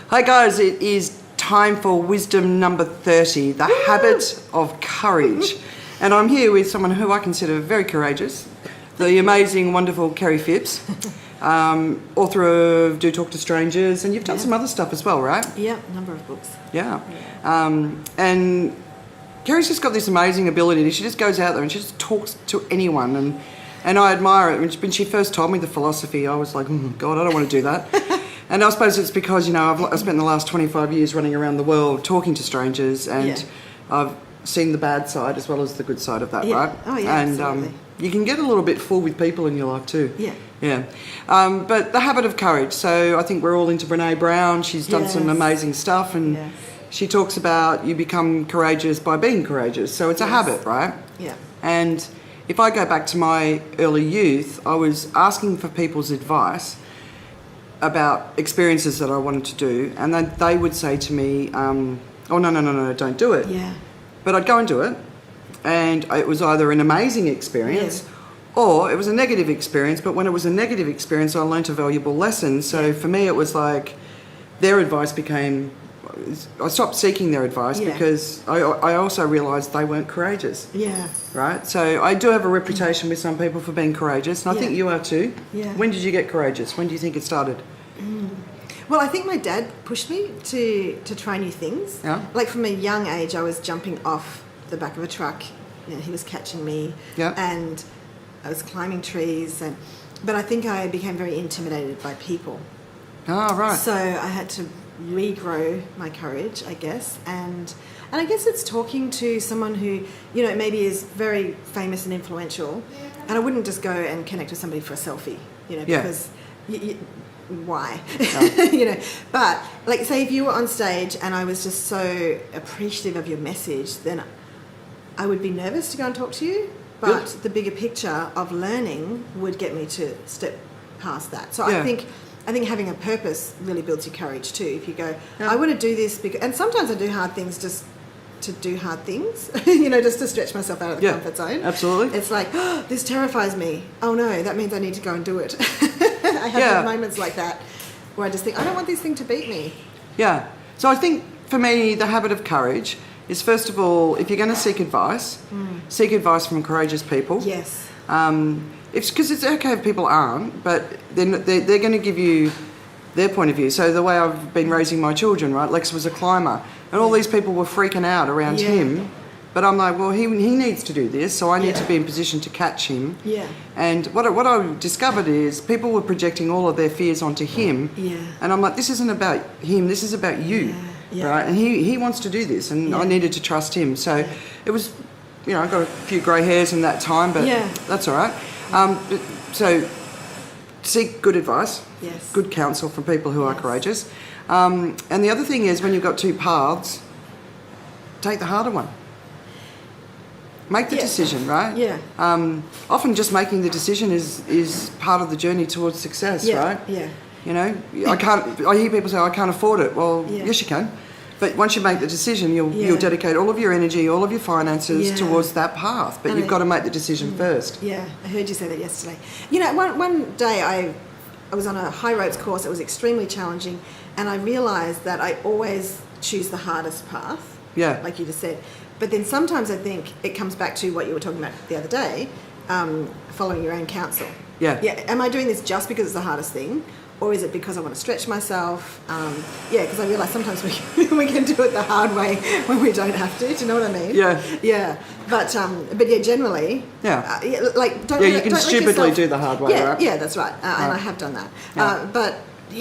Hi guys, it is time for wisdom number 30, the habit of courage. And I'm here with someone who I consider very courageous, the amazing, wonderful Kerry Phipps, author of Do Talk to Strangers, and you've done some other stuff as well, right? Yeah, a number of books. Yeah. And Kerry's just got this amazing ability. She just goes out there and she just talks to anyone, and I admire it. When she first told me the philosophy, I was like, God, I don't want to do that. And I suppose it's because, I've spent the last 25 years running around the world talking to strangers, and I've seen the bad side as well as the good side of that, right? Oh, yeah, and absolutely. You can get a little bit full with people in your life too. Yeah. Yeah. But the habit of courage. So I think we're all into Brene Brown. She's done some amazing stuff, and she talks about you become courageous by being courageous. So it's a habit, right? Yeah. And if I go back to my early youth, I was asking for people's advice about experiences that I wanted to do, and then they would say to me, oh, no, don't do it. Yeah. But I'd go and do it, and it was either an amazing experience or it was a negative experience, but when it was a negative experience, I learnt a valuable lesson. So for me, it was like their advice became... I stopped seeking their advice because I also realised they weren't courageous. Yeah. Right? So I do have a reputation with some people for being courageous, and I think you are too. Yeah. When did you get courageous? When do you think it started? Well, I think my dad pushed me to try new things. Yeah. Like from a young age, I was jumping off the back of a truck. He was catching me. Yeah. And I was climbing trees. But I think I became very intimidated by people. Oh, right. So I had to regrow my courage, I guess. And I guess it's talking to someone who, maybe is very famous and influential. And I wouldn't just go and connect with somebody for a selfie, because... why? But like, say if you were on stage and I was just so appreciative of your message, then I would be nervous to go and talk to you, but the bigger picture of learning would get me to step past that. So I think having a purpose really builds your courage too. If you go, I want to do this because, and sometimes I do hard things just to do hard things, just to stretch myself out of the comfort zone. Absolutely. It's like, this terrifies me. Oh no, that means I need to go and do it. I have moments like that where I just think, I don't want this thing to beat me. Yeah. So I think for me, the habit of courage is, first of all, if you're going to seek advice from courageous people. Yes. Because it's okay if people aren't, but they're going to give you their point of view. So the way I've been raising my children, right? Lex was a climber, and all these people were freaking out around him. But I'm like, well, he needs to do this, so I need to be in position to catch him. Yeah. And what I discovered is people were projecting all of their fears onto him. Yeah. And I'm like, this isn't about him, this is about you. Yeah. Right? And he wants to do this, and I needed to trust him. So it was, I got a few grey hairs in that time, but that's all right. So seek good advice, good counsel from people who are courageous. And the other thing is, when you've got two paths, take the harder one. Make the decision, right? Yeah. Often just making the decision is part of the journey towards success, right? Yeah. I hear people say, I can't afford it. Well, yes you can. But once you make the decision, you'll dedicate all of your energy, all of your finances towards that path. But you've got to make the decision first. Yeah, I heard you say that yesterday. One day I was on a high ropes course. It was extremely challenging, and I realised that I always choose the hardest path. Yeah. Like you just said. But then sometimes I think it comes back to what you were talking about the other day, following your own counsel. Yeah. Yeah. Am I doing this just because it's the hardest thing? Or is it because I want to stretch myself? Because I realise sometimes we can do it the hard way when we don't have to. Do you know what I mean? Yeah. Yeah. But generally. Yeah. You can stupidly do the hard way, right? Yeah, that's right. And I have done that. But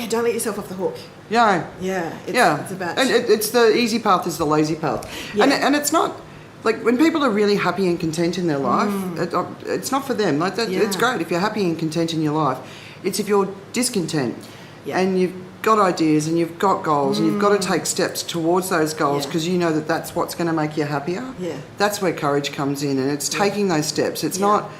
don't let yourself off the hook. Yeah. Yeah. It's about. And it's the easy path is the lazy path. Yeah. And it's not. Like, when people are really happy and content in their life, it's not for them. Like that, it's great if you're happy and content in your life. It's if you're discontent and you've got ideas and you've got goals and you've got to take steps towards those goals because you know that's what's going to make you happier. Yeah. That's where courage comes in, and it's taking those steps. It's not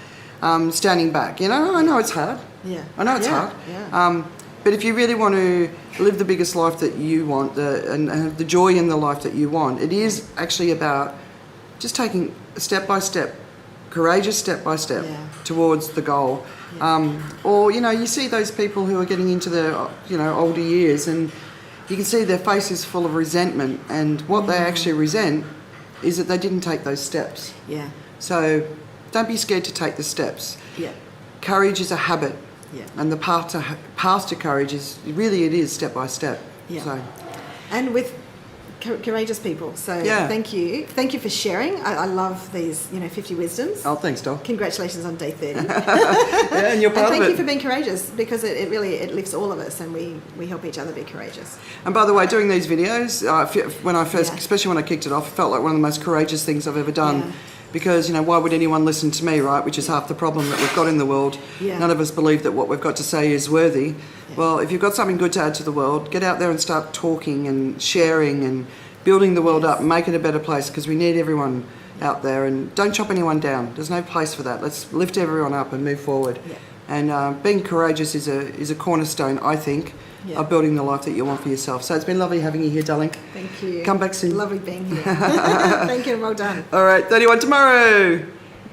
standing back. I know it's hard. Yeah. I know it's hard. Yeah. But if you really want to live the biggest life that you want and have the joy in the life that you want, it is actually about just taking step by step, courageous step by step towards the goal. Or you see those people who are getting into their older years, and you can see their face is full of resentment, and what they actually resent is that they didn't take those steps. Yeah. So don't be scared to take the steps. Yeah. Courage is a habit. Yeah. And the path to courage is step by step. Yeah. So. And with courageous people. So thank you for sharing. I love these 50 wisdoms. Oh, thanks, Doc. Congratulations on day 30. Yeah, and you're part of it. Thank you for being courageous, because it really lifts all of us, and we help each other be courageous. And by the way, doing these videos, when I first, especially when I kicked it off, it felt like one of the most courageous things I've ever done. Yeah. Because, why would anyone listen to me, right? Which is half the problem that we've got in the world. Yeah. None of us believe that what we've got to say is worthy. Yeah. Well, if you've got something good to add to the world, get out there and start talking and sharing and building the world up, make it a better place, because we need everyone out there. And don't chop anyone down. There's no place for that. Let's lift everyone up and move forward. Yeah. And being courageous is a cornerstone, I think, of building the life that you want for yourself. So it's been lovely having you here, darling. Thank you. Come back soon. Lovely being here. Thank you, and well done. All right, 31 tomorrow.